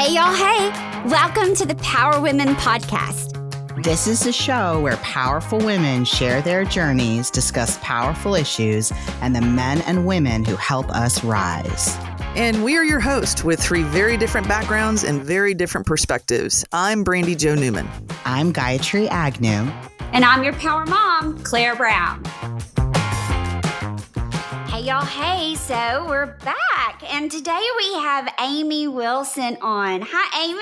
Hey, y'all. Hey, welcome to the PowerWomen podcast. This is a show where powerful women share their journeys, discuss powerful issues, and the men and women who help us rise. And we are your hosts with three very different backgrounds and very different perspectives. I'm Brandy Jo Newman. I'm Gayatri Agnew. And I'm your power mom, Claire Brown. Hey, y'all. Hey, so we're back. And today we have Amy Wilson on. Hi, Amy.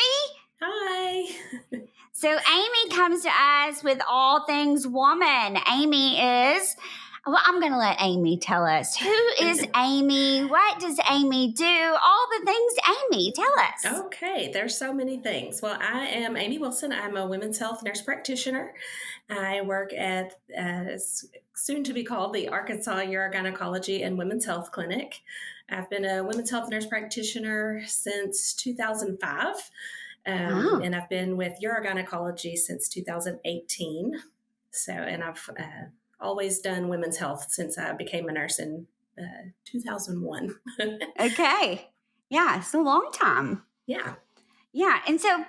Hi. So Amy comes to us with all things woman. Amy is, well, I'm going to let Amy tell us. Who is Amy? What does Amy do? All the things, Amy, tell us. Okay, there's so many things. Well, I am Amy Wilson. I'm a women's health nurse practitioner. I work at soon to be called the Arkansas Urogynecology and Women's Health Clinic. I've been a women's health nurse practitioner since 2005. And I've been with urogynecology since 2018. And I've always done women's health since I became a nurse in 2001. Okay. Yeah, it's a long time. Yeah. Yeah. And so,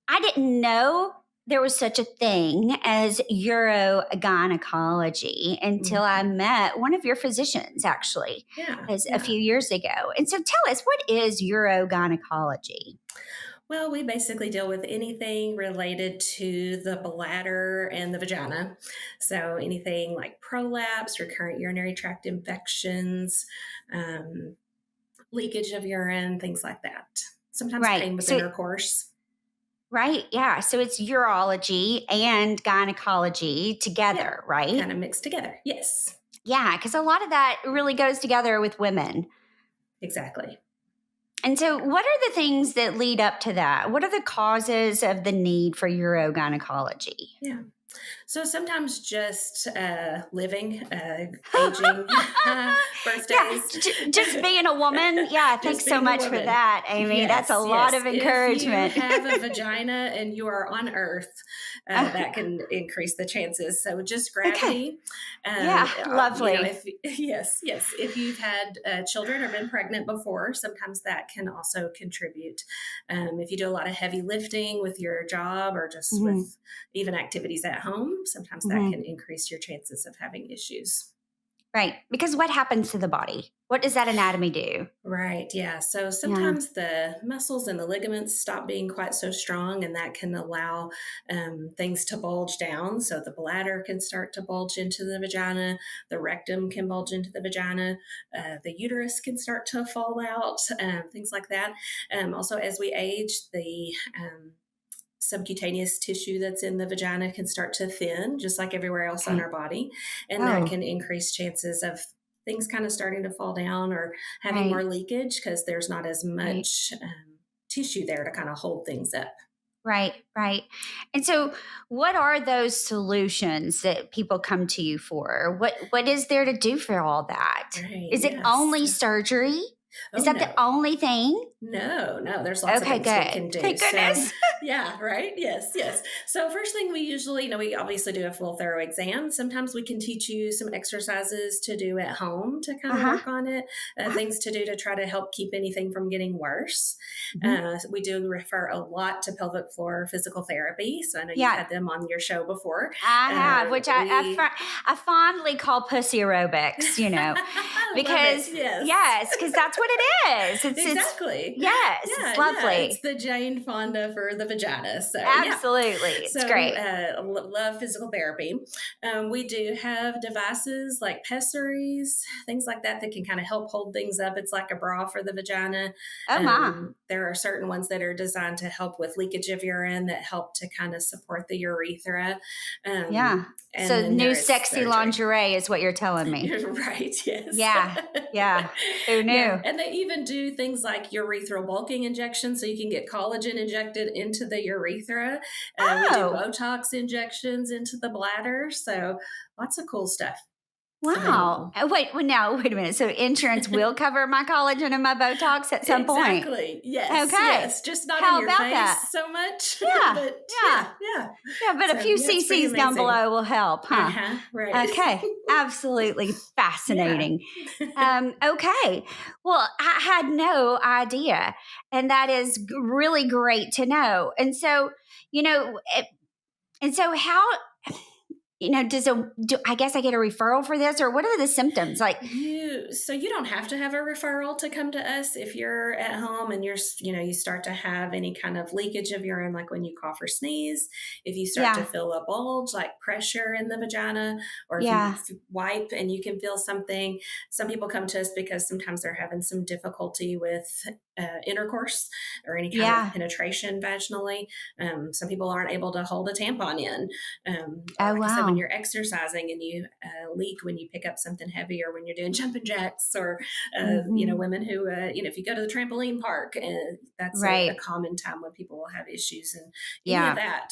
I didn't know there was such a thing as urogynecology until I met one of your physicians, actually, a few years ago. And so tell us, what is urogynecology? Well, we basically deal with anything related to the bladder and the vagina. So anything like prolapse, recurrent urinary tract infections, leakage of urine, things like that. Sometimes pain with intercourse. Right. Yeah. So it's urology and gynecology together, right? Kind of mixed together. Yes. Yeah. Because a lot of that really goes together with women. Exactly. And so what are the things that lead up to that? What are the causes of the need for urogynecology? Yeah. So sometimes just living, aging, birthdays. Yeah, just being a woman. Yeah, thanks so much for that, Amy. Yes, that's a lot of encouragement. If you have a vagina and you are on Earth, that can increase the chances. So just gravity. Okay. Lovely. Yes. If you've had children or been pregnant before, sometimes that can also contribute. If you do a lot of heavy lifting with your job or just with even activities at home, sometimes that can increase your chances of having issues. Right. Because what happens to the body? What does that anatomy do? Right. Yeah. So sometimes the muscles and the ligaments stop being quite so strong, and that can allow things to bulge down. So the bladder can start to bulge into the vagina. The rectum can bulge into the vagina. The uterus can start to fall out, things like that. Also, as we age, the subcutaneous tissue that's in the vagina can start to thin, just like everywhere else on our body. And that can increase chances of things kind of starting to fall down or having more leakage because there's not as much tissue there to kind of hold things up. Right. And so what are those solutions that people come to you for? What is there to do for all that? Right, is it only surgery? Is that the only thing? No. There's lots of things we can do. Thank goodness. So, yeah, right. Yes. So first thing we usually, we obviously do a full thorough exam. Sometimes we can teach you some exercises to do at home to kind of work on it, things to do to try to help keep anything from getting worse. We do refer a lot to pelvic floor physical therapy. So I know you've had them on your show before. I have, which I fondly call pussy aerobics, because because that's what it is. Exactly. It's lovely. Yeah. It's the Jane Fonda for the vagina. So absolutely, it's great. Love physical therapy. We do have devices like pessaries, things like that can kind of help hold things up. It's like a bra for the vagina. There are certain ones that are designed to help with leakage of urine that help to kind of support the urethra. So new sexy lingerie is what you're telling me. Right. Yes. Yeah. Who knew? Yeah. And they even do things like urethral bulking injections, so you can get collagen injected into the urethra. We do Botox injections into the bladder. So lots of cool stuff. Wow. available. Wait a minute. So insurance will cover my collagen and my Botox at some point. Exactly. Yes. Okay. Yes. Just not How in your about face that? so much, Yeah. but Yeah. yeah. Yeah. But a So few yeah, it's pretty cc's down amazing. below will help, huh? Right. Okay. Absolutely Yeah. fascinating. Okay. Well, I had no idea. And that is really great to know. And so, and so how, I guess I get a referral for this, or what are the symptoms? Like, So you don't have to have a referral to come to us if you're at home and you start to have any kind of leakage of urine, like when you cough or sneeze, if you start to yeah, feel a bulge, like pressure in the vagina, or if you yeah, wipe and you can feel something. Some people come to us because sometimes they're having some difficulty with intercourse or any kind of yeah. penetration vaginally. Some people aren't able to hold a tampon in. Oh, Like I said, when wow. you're exercising and you leak when you pick up something heavy, or when you're doing jumping jacks, or Hmm. women who if you go to the trampoline park, that's a Right. common time when people will have issues. And any of Yeah. that,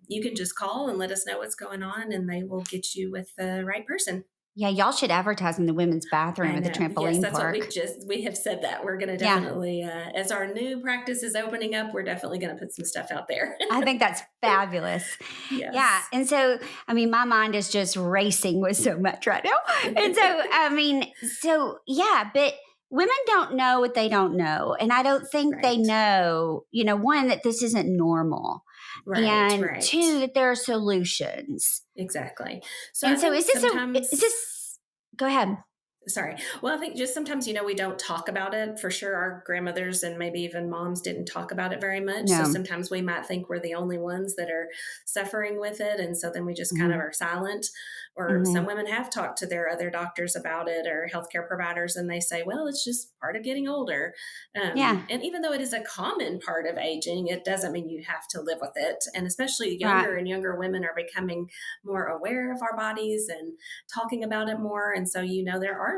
you can just call and let us know what's going on, and they will get you with the right person. Yeah. Y'all should advertise in the women's bathroom I at the know. Yes, trampoline that's what park. we have said that we're going to Yeah. definitely, as our new practice is opening up, we're definitely going to put some stuff out there. I think that's fabulous. Yeah. Yes. And so, I mean, my mind is just racing with so much right now. And so, I mean, yeah, but women don't know what they don't know. And I don't think they Right. know, one, that this isn't normal, Right. and Right. two, that there are solutions. Exactly. So I And so, think is sometimes, this, go ahead. sorry. Well, I think just sometimes, we don't talk about it. For sure, our grandmothers and maybe even moms didn't talk about it very much. So No. sometimes we might think we're the only ones that are suffering with it. And so then we just kind of Hmm. are silent. Or some Hmm. women have talked to their other doctors about it, or healthcare providers, and they say, well, it's just part of getting older. Yeah. And even though it is a common part of aging, it doesn't mean you have to live with it. And especially Right. younger and younger women are becoming more aware of our bodies and talking about it more. And so, there are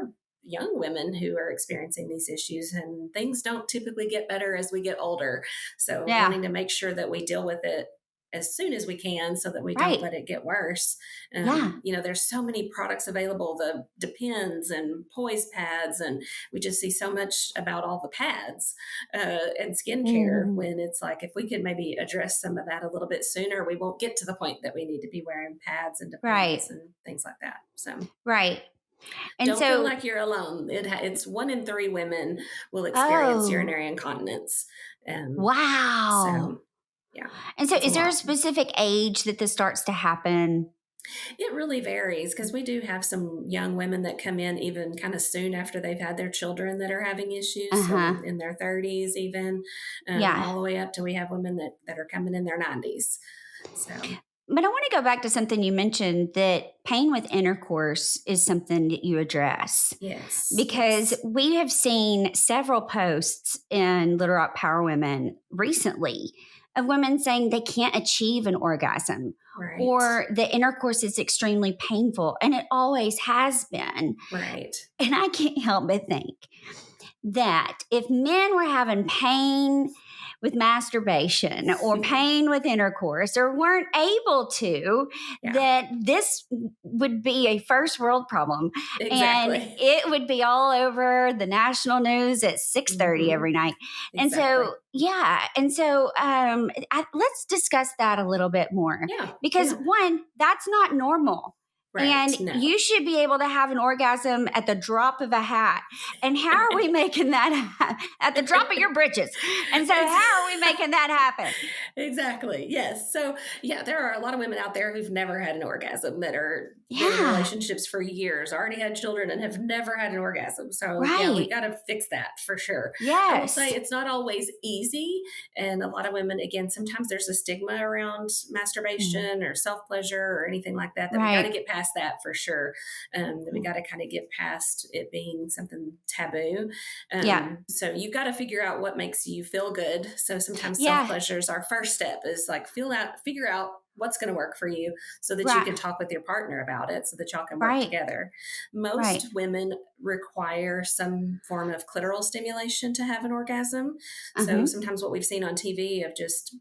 young women who are experiencing these issues, and things don't typically get better as we get older. So, Yeah. wanting to make sure that we deal with it as soon as we can so that we don't Right. let it get worse. Yeah. There's so many products available, the Depends and Poise pads, and we just see so much about all the pads and skincare, Hmm. when it's like, if we could maybe address some of that a little bit sooner, we won't get to the point that we need to be wearing pads and Right. Depends and things like that. So Right. And don't feel so, like you're alone. It's 1 in 3 women will experience oh, urinary incontinence. wow. So yeah, And so, it's a is there a lot. specific age that this starts to happen? It really varies, because we do have some young women that come in even kind of soon after they've had their children that are having Uh issues. So huh. in their 30s, even Yeah. all the way up to, we have women that are coming in their 90s. So But I want to go back to something you mentioned, that pain with intercourse is something that you address, yes, because yes, we have seen several posts in Little Rock Power Women recently of women saying they can't achieve an orgasm, right, or the intercourse is extremely painful, and it always has been. right. And I can't help but think that if men were having pain with masturbation or pain with intercourse, or weren't able to, Yeah, that this would be a first world problem, and exactly. it would be all over the national news at 6:30 Hmm. every night. And Exactly. so, yeah, and so let's discuss that a little bit more, Yeah, because yeah. one, that's not normal. Right. And No. you should be able to have an orgasm at the drop of a hat. And how are we making that at the drop of your bridges? And so, Ex- how are we making that happen? Exactly. Yes. So, yeah, there are a lot of women out there who've never had an orgasm, that are been in Yeah, relationships for years, already had children, and have never had an orgasm. So, yeah, we right. got to fix that for sure. I will say Yes. it's not always easy. And a lot of women, again, sometimes there's a stigma around Mhm. masturbation or self pleasure or anything like that, that we got to Right. get past that for sure. That we got to kind of get past it being something taboo. Yeah. So you've got to figure out what makes you feel good. So sometimes self Yeah. pleasure is our first step, is like figure out what's going to work for you, so that you Right. can talk with your partner about it, so that y'all can work Right. together. Right. Most women require some form of clitoral stimulation to have an orgasm. So Uh-huh. sometimes what we've seen on TV of just,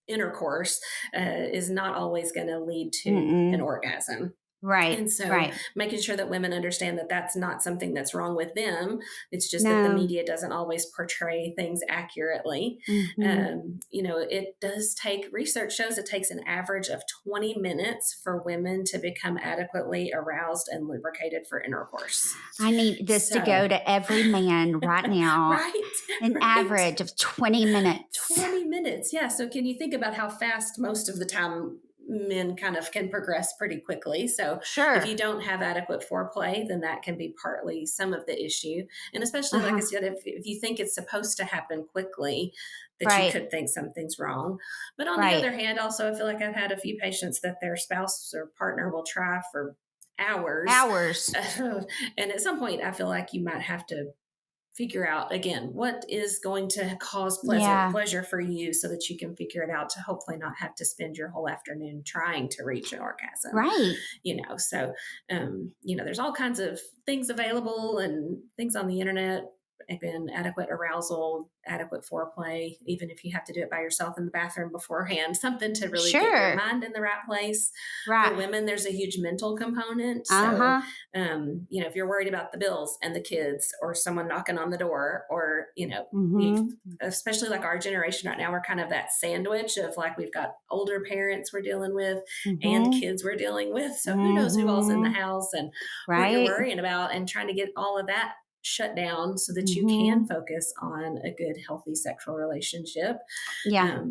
intercourse is not always going to lead to an Mm-mm. orgasm. Right. And so Right. making sure that women understand that that's not something that's wrong with them. It's just that the No. media doesn't always portray things accurately. Mm-hmm. It does take, research shows it takes an average of 20 minutes for women to become adequately aroused and lubricated for intercourse. I need this to So- go to every man right now. Right. An average of 20 minutes. 20 minutes. Yeah. So can you think about how fast most of the time men kind of can progress pretty quickly? So Sure. if you don't have adequate foreplay, then that can be partly some of the issue. And especially, like I said, if you think it's supposed to happen quickly, that Right. you could think something's wrong. But on Right. the other hand, also, I feel like I've had a few patients that their spouse or partner will try for hours. And at some point, I feel like you might have to figure out, again, what is going to cause pleasure for you so that you can figure it out to hopefully not have to spend your whole afternoon trying to reach an orgasm. Right. So, there's all kinds of things available and things on the internet. Again, adequate arousal, adequate foreplay, even if you have to do it by yourself in the bathroom beforehand, something to really get your mind in the right place. Right. For women, there's a huge mental component. Uh-huh. So, if you're worried about the bills and the kids or someone knocking on the door or, especially like our generation right now, we're kind of that sandwich of like, we've got older parents we're dealing with and kids we're dealing with. So who knows who all's in the house and what you're worrying about, and trying to get all of that shut down so that you can focus on a good, healthy sexual relationship. Yeah.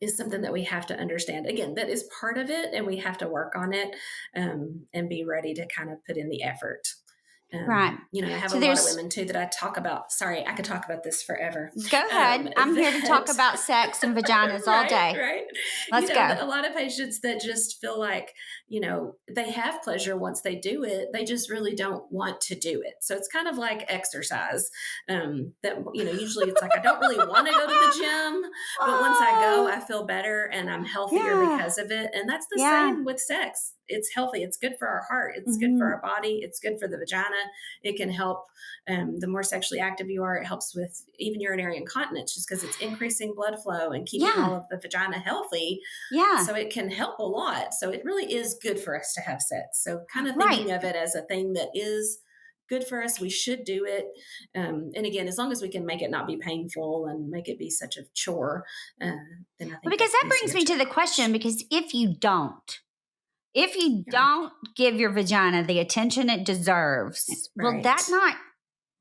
Is something that we have to understand. Again, that is part of it, and we have to work on it and be ready to kind of put in the effort. Right. I have a lot of women too that I talk about. Sorry, I could talk about this forever. Go ahead. I'm here to talk about sex and vaginas all day. Right. Let's go. A lot of patients that just feel like, they have pleasure once they do it. They just really don't want to do it. So it's kind of like exercise. That usually it's like, I don't really want to go to the gym, but once I go, I feel better and I'm healthier because of it. And that's the same with sex. It's healthy. It's good for our heart. It's good for our body. It's good for the vagina. It can help. The more sexually active you are, it helps with even urinary incontinence, just because it's increasing blood flow and keeping all of the vagina healthy. Yeah. So it can help a lot. So it really is good for us to have sex. So kind of thinking of it as a thing that is good for us. We should do it. And again, as long as we can make it not be painful and make it be such a chore, then I think because that brings me to the question, because if you don't give your vagina the attention it deserves, will that not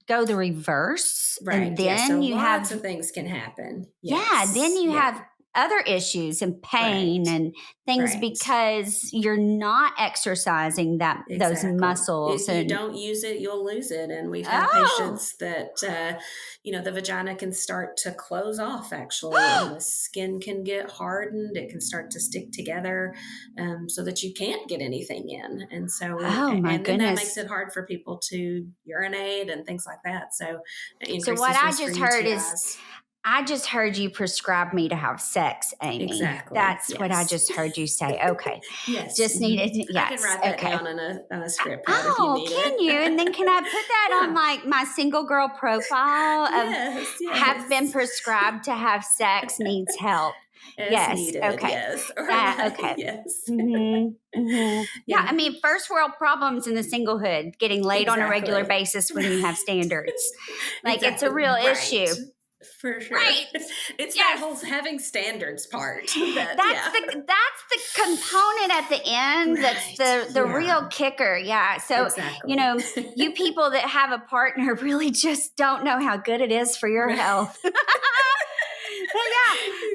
go the reverse? Right. And then so you lots have of things can happen. Then you have other issues and pain and things because you're not exercising those muscles. If you don't use it, you'll lose it. And we've had patients that, the vagina can start to close off actually, and the skin can get hardened. It can start to stick together so that you can't get anything in. And so, then that makes it hard for people to urinate and things like that. So what I just heard is, I just heard you prescribe me to have sex, Amy. Exactly. That's what I just heard you say. Okay. Yes. Just needed. Yes. I can write that down on a script pad if you need can you? And then can I put that on my single girl profile of have been prescribed to have sex, needs help? As needed. Okay. Yes. Okay. Yes. Yeah. I mean, first world problems in the singlehood, getting laid on a regular basis when you have standards. Like it's a real issue. For sure. Right. It's that whole having standards part. That's the component at the end. That's the real kicker. Yeah. So, you people that have a partner really just don't know how good it is for your health.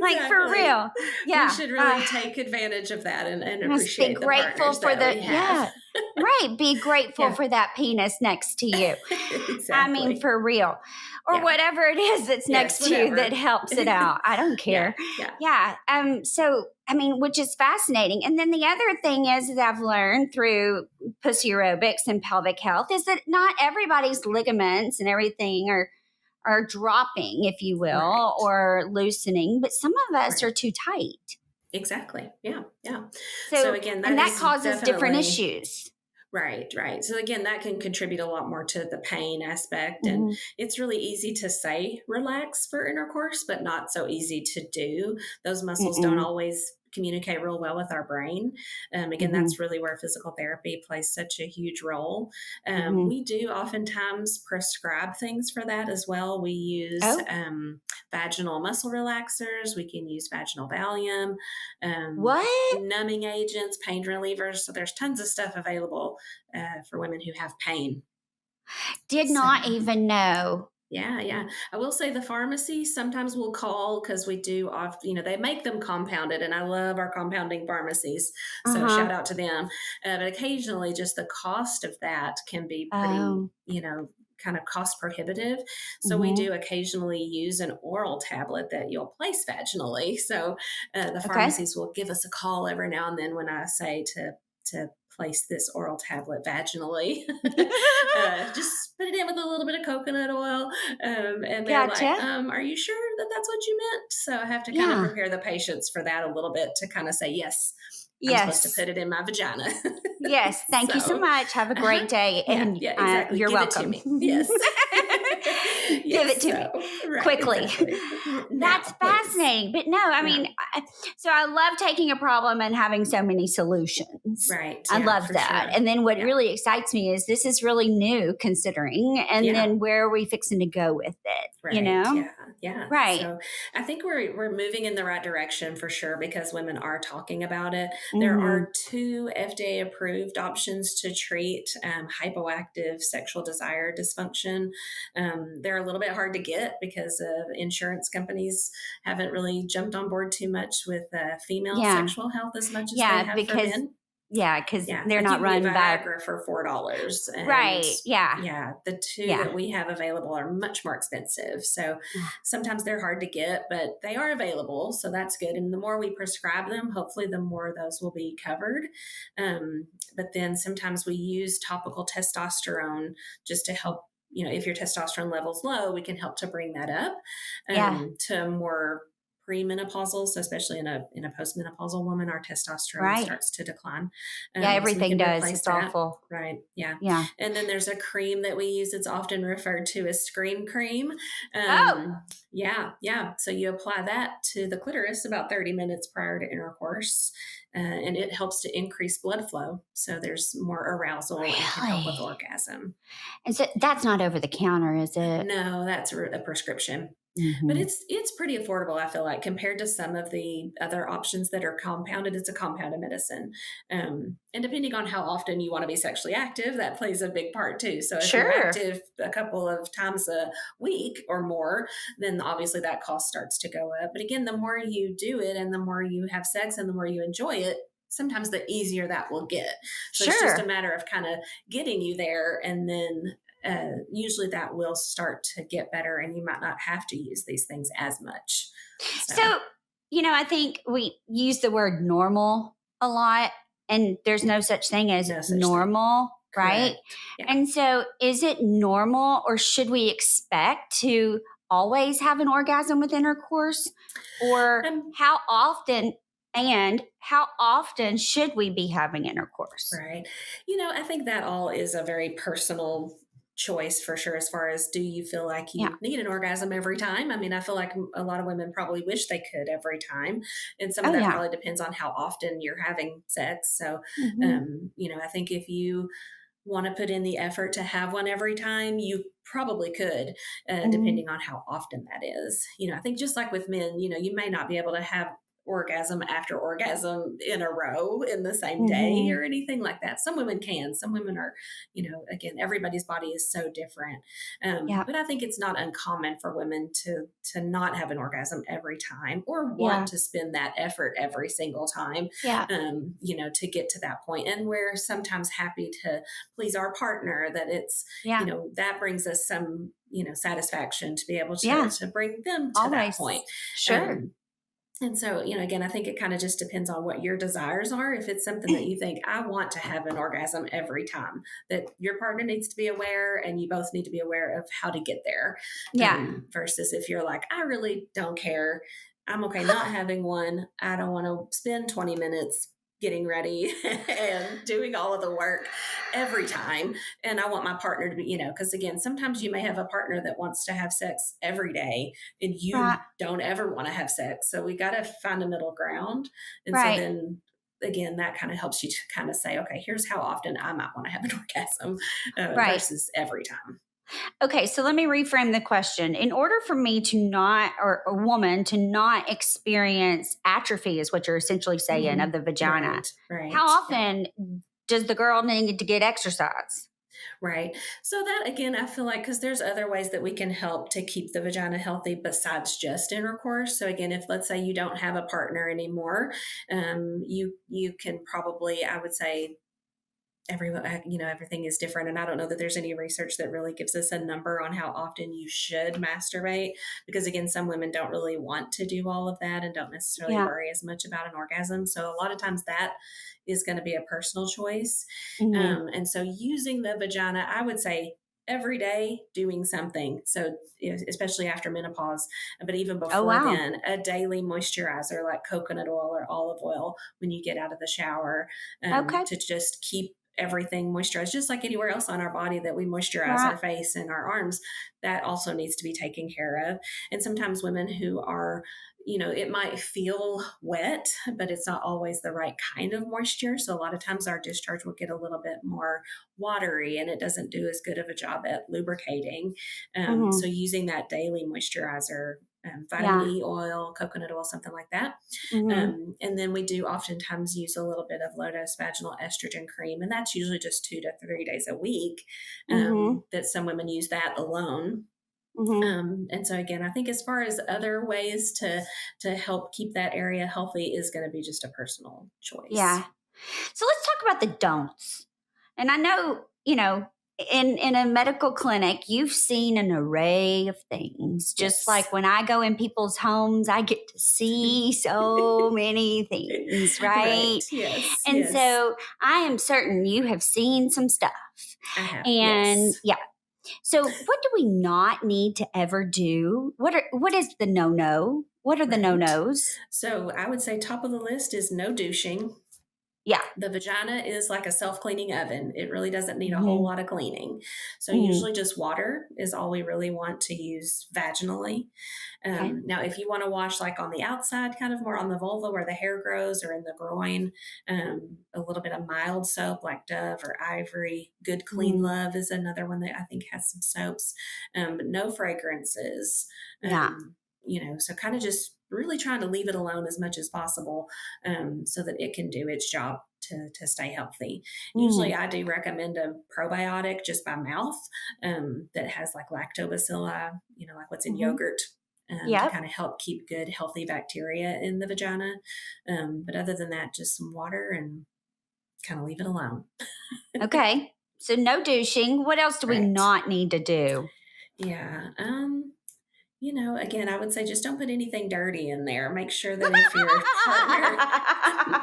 Like for real. Yeah. We should really take advantage of that and appreciate be grateful the for that we have. Right. Be grateful for that penis next to you. Exactly. I mean, for real. Or whatever it is that's next to you that helps it out. I don't care. Yeah. So, I mean, which is fascinating. And then the other thing is that I've learned through pussy aerobics and pelvic health is that not everybody's ligaments and everything are dropping, if you will, or loosening, but some of us are too tight. Exactly. Yeah. So again, that causes different issues. Right. So again, that can contribute a lot more to the pain aspect. And it's really easy to say relax for intercourse, but not so easy to do. Those muscles don't always communicate real well with our brain. Again, that's really where physical therapy plays such a huge role. We do oftentimes prescribe things for that as well. We use vaginal muscle relaxers. We can use vaginal Valium, What? numbing agents, pain relievers. So there's tons of stuff available for women who have pain. Did not even know. Yeah. I will say the pharmacy sometimes will call because we do they make them compounded, and I love our compounding pharmacies. So shout out to them. But occasionally just the cost of that can be pretty, kind of cost prohibitive. So we do occasionally use an oral tablet that you'll place vaginally. So the pharmacies will give us a call every now and then when I say to place this oral tablet vaginally. Just put it in with a little bit of coconut oil. And they're like, are you sure that that's what you meant? So I have to kind of prepare the patients for that a little bit to kind of say, yes, I'm supposed to put it in my vagina. Yes. Thank you so much. Have a great day. And exactly. You're Give welcome. It to me. Yes. Give it to me quickly. Exactly. That's fascinating. But no, I mean, so I love taking a problem and having so many solutions. Right. I love that. Sure. And then what really excites me is this is really new considering, and then where are we fixing to go with it? Right. You know? Yeah. Right. So I think we're moving in the right direction for sure because women are talking about it. There are 2 FDA approved options to treat hypoactive sexual desire dysfunction. They're a little bit hard to get because insurance companies haven't really jumped on board too much with female sexual health as much as they have for men. Yeah, because they're not run by Viagra for $4. And right. Yeah. The 2 that we have available are much more expensive. So sometimes they're hard to get, but they are available. So that's good. And the more we prescribe them, hopefully the more those will be covered. But then sometimes we use topical testosterone just to help, if your testosterone level's low, we can help to bring that up to more premenopausal, so especially in a postmenopausal woman, our testosterone starts to decline. Everything does. It's awful. Right. Yeah. And then there's a cream that we use. It's often referred to as scream cream. Yeah. So you apply that to the clitoris about 30 minutes prior to intercourse, and it helps to increase blood flow. So there's more arousal and can help with orgasm. And so that's not over the counter, is it? No, that's a prescription. But it's pretty affordable, I feel like, compared to some of the other options that are compounded. It's a compounded medicine. And depending on how often you want to be sexually active, that plays a big part too. So if you're active a couple of times a week or more, then obviously that cost starts to go up. But again, the more you do it and the more you have sex and the more you enjoy it, sometimes the easier that will get. So it's just a matter of kind of getting you there, and then usually that will start to get better and you might not have to use these things as much. So, I think we use the word normal a lot, and there's no such thing as normal, right? Yeah. And so is it normal, or should we expect to always have an orgasm with intercourse? Or how often should we be having intercourse? Right. I think that all is a very personal choice for sure, as far as, do you feel like you need an orgasm every time? I mean, I feel like a lot of women probably wish they could every time. And some of that probably depends on how often you're having sex. So, I think if you want to put in the effort to have one every time, you probably could, depending on how often that is. I think just like with men, you may not be able to have orgasm after orgasm in a row in the same day or anything like that. Some women can. Some women are, again, everybody's body is so different. But I think it's not uncommon for women to not have an orgasm every time, or want to spend that effort every single time, to get to that point. And we're sometimes happy to please our partner, that it's, that brings us some, satisfaction to be able to bring them to that point. Sure. And so, again, I think it kind of just depends on what your desires are. If it's something that you think, I want to have an orgasm every time, that your partner needs to be aware, and you both need to be aware of how to get there. Versus if you're like, I really don't care, I'm okay not having one, I don't want to spend 20 minutes getting ready and doing all of the work every time. And I want my partner to be, because again, sometimes you may have a partner that wants to have sex every day and you Right. don't ever want to have sex. So we got to find a middle ground. And so Right. then again, that kind of helps you to kind of say, okay, here's how often I might want to have an orgasm Right. versus every time. Okay, so let me reframe the question. In order for me to not, or a woman to not experience atrophy, is what you're essentially saying, of the vagina, Right. how Yeah. often does the girl need to get exercise? Right. So that again, I feel like because there's other ways that we can help to keep the vagina healthy besides just intercourse. So again, if let's say you don't have a partner anymore, you can probably, I would say, everything is different, and I don't know that there's any research that really gives us a number on how often you should masturbate, because again, some women don't really want to do all of that and don't necessarily Yeah. worry as much about an orgasm. So a lot of times that is going to be a personal choice. Mhm. And so using the vagina, I would say every day doing something. So especially after menopause, but even Oh, before wow. then, a daily moisturizer like coconut oil or olive oil when you get out of the shower, Okay. to just keep everything moisturized, just like anywhere else on our body that we moisturize Right. our face and our arms. That also needs to be taken care of. And sometimes women who are, it might feel wet, but it's not always the right kind of moisture. So a lot of times our discharge will get a little bit more watery and it doesn't do as good of a job at lubricating. So Mhm. using that daily moisturizer, vitamin Yeah. E oil, coconut oil, something like that. Mhm. And then we do oftentimes use a little bit of low dose vaginal estrogen cream, and that's usually just 2 to 3 days a week. Mhm. That some women use that alone. Mhm. And so again, I think as far as other ways to help keep that area healthy is going to be just a personal choice. Yeah. So let's talk about the don'ts. And I know, in a medical clinic, you've seen an array of things. Just Yes. like when I go in people's homes, I get to see so many things, Right. right? Yes. And Yes. so I am certain you have seen some stuff. I have. And Yes. yeah. So what do we not need to ever do? What is the no-no? What are the Right. no-nos? So I would say top of the list is no douching. Yeah. The vagina is like a self-cleaning oven. It really doesn't need a whole Mhm. lot of cleaning. So Mhm. usually just water is all we really want to use vaginally. Okay. Now, if you want to wash like on the outside, kind of more on the vulva where the hair grows or in the groin, a little bit of mild soap like Dove or Ivory. Good Clean Mhm. Love is another one that I think has some soaps, but no fragrances. Yeah. So kind of just really trying to leave it alone as much as possible, so that it can do its job to stay healthy. Usually, Mhm. I do recommend a probiotic just by mouth, that has like lactobacilli, like what's in Mhm. yogurt, to Yep. kind of help keep good, healthy bacteria in the vagina. But other than that, just some water and kind of leave it alone. Okay. So no douching. What else do we Right. not need to do? Yeah. Again, I would say just don't put anything dirty in there. Make sure that if your partner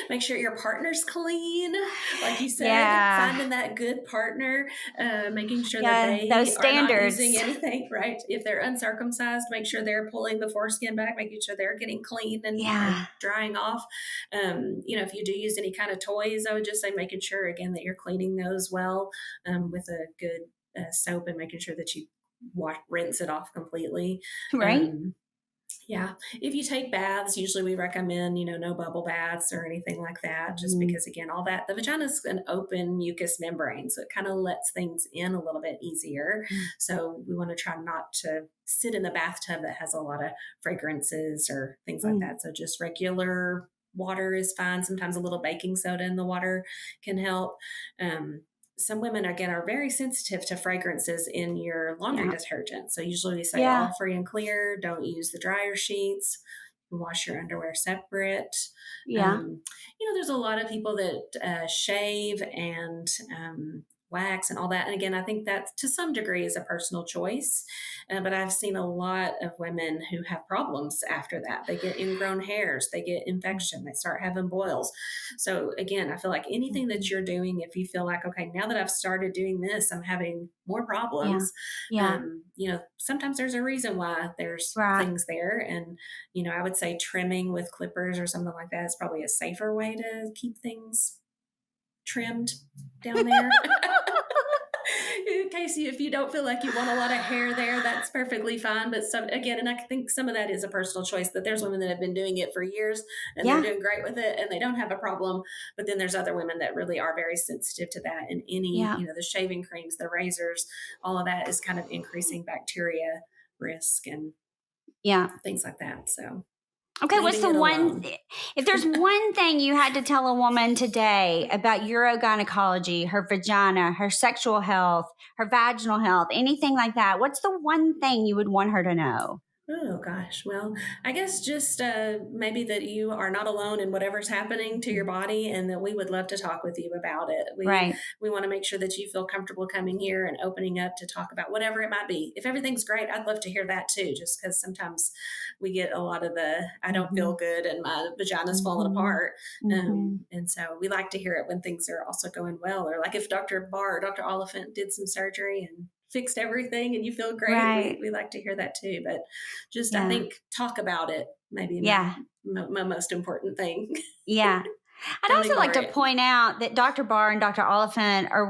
make sure your partner's clean, like you said, Yeah. finding that good partner, making sure that Yeah. Those they are not using standards. anything, right? If they're uncircumcised, make sure they're pulling the foreskin back, making sure they're getting clean and Yeah. drying off. If you do use any kind of toys, I would just say making sure, again, that you're cleaning those well, with a good soap, and making sure that you rinse it off completely. Right? Um, yeah. If you take baths, usually we recommend, no bubble baths or anything like that, just Mhm. because, again, all that, the vagina is an open mucous membrane. So it kind of lets things in a little bit easier. So we want to try not to sit in the bathtub that has a lot of fragrances or things like Mm. that. So just regular water is fine. Sometimes a little baking soda in the water can help. Um, some women, again, are very sensitive to fragrances in your laundry Yeah. detergent. So usually we say Yeah. all free and clear, don't use the dryer sheets, wash your underwear separate. Yeah. There's a lot of people that shave and wax and all that. And again, I think that to some degree is a personal choice. But I've seen a lot of women who have problems after that. They get ingrown hairs, they get infection, they start having boils. So again, I feel like anything that you're doing, if you feel like, okay, now that I've started doing this, I'm having more problems. Yeah. Sometimes there's a reason why there's things there. And, I would say trimming with clippers or something like that is probably a safer way to keep things trimmed down there. In case if you don't feel like you want a lot of hair there, that's perfectly fine. But and I think some of that is a personal choice, that there's women that have been doing it for years and they're doing great with it and they don't have a problem. But then there's other women that really are very sensitive to that. And the shaving creams, the razors, all of that is kind of increasing bacteria risk and things like that. So. Okay, what's the one, if there's one thing you had to tell a woman today about urogynecology, her vagina, her sexual health, her vaginal health, anything like that, what's the one thing you would want her to know? Oh, gosh. Well, I guess just maybe that you are not alone in whatever's happening to your body and that we would love to talk with you about it. We want to make sure that you feel comfortable coming here and opening up to talk about whatever it might be. If everything's great, I'd love to hear that too, just because sometimes we get a lot of the, I don't feel good and my vagina's falling apart. And so we like to hear it when things are also going well. Or like if Dr. Oliphant did some surgery and fixed everything and you feel great. We like to hear that too, but just I think talk about it maybe my most important thing. Yeah. I'd also like to point out that Dr. Barr and Dr. Oliphant are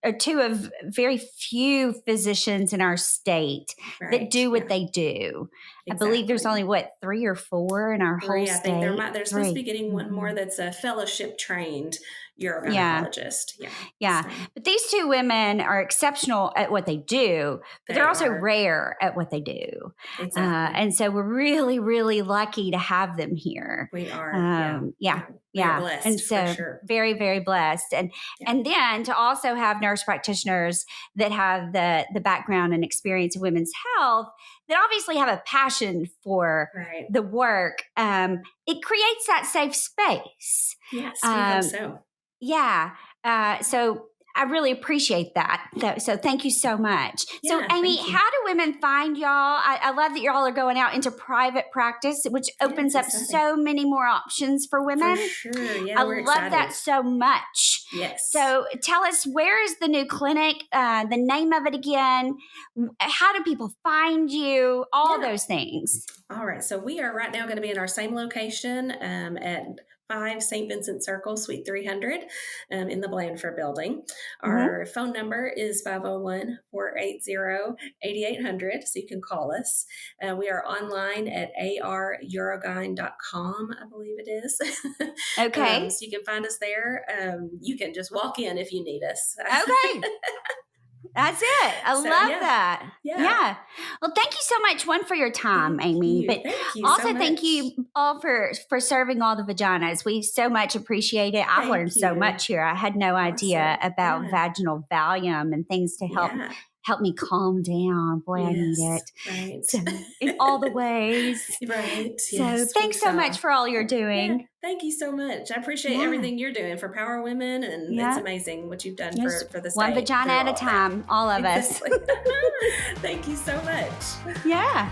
are two of very few physicians in our state that do what they do. Exactly. I believe there's only 3 or 4 in our whole state. I think they're supposed to be getting one more that's a fellowship trained urogynecologist. Yeah. But these 2 women are exceptional at what they do, but they're also rare at what they do. Exactly. And so we're really, really lucky to have them here. We are. Yeah. Blessed, and so very, very blessed. And then to also have nurse practitioners that have the background and experience in women's health that obviously have a passion for the work. It creates that safe space. Yes, we hope so. Yeah. So I really appreciate that. So thank you so much. So Amy, how do women find y'all? I love that y'all are going out into private practice, which opens up so many more options for women. For sure. Yeah, I love that so much. Yes. So tell us, where is the new clinic? The name of it again? How do people find you? All those things. All right. So we are right now going to be in our same location at 5 St. Vincent Circle, Suite 300 in the Blandford building. Our phone number is 501-480-8800, so you can call us. We are online at arurogyne.com, I believe it is. Okay. So you can find us there. You can just walk in if you need us. Okay. That's it. I love that. Yeah. Well, thank you so much, for your time, Amy. But also thank you all for serving all the vaginas. We so much appreciate it. I've learned so much here. I had no idea about vaginal Valium and things to help me calm down. Boy, I need it. Right. So, in all the ways. Right. So thanks so much for all you're doing. Yeah. Thank you so much. I appreciate everything you're doing for PowerWomen, and it's amazing what you've done for the state. One vagina at a time, all of us. Thank you so much. Yeah.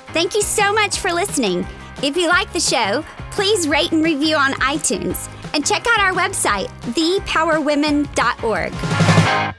Thank you so much for listening. If you like the show, please rate and review on iTunes and check out our website, thepowerwomen.org.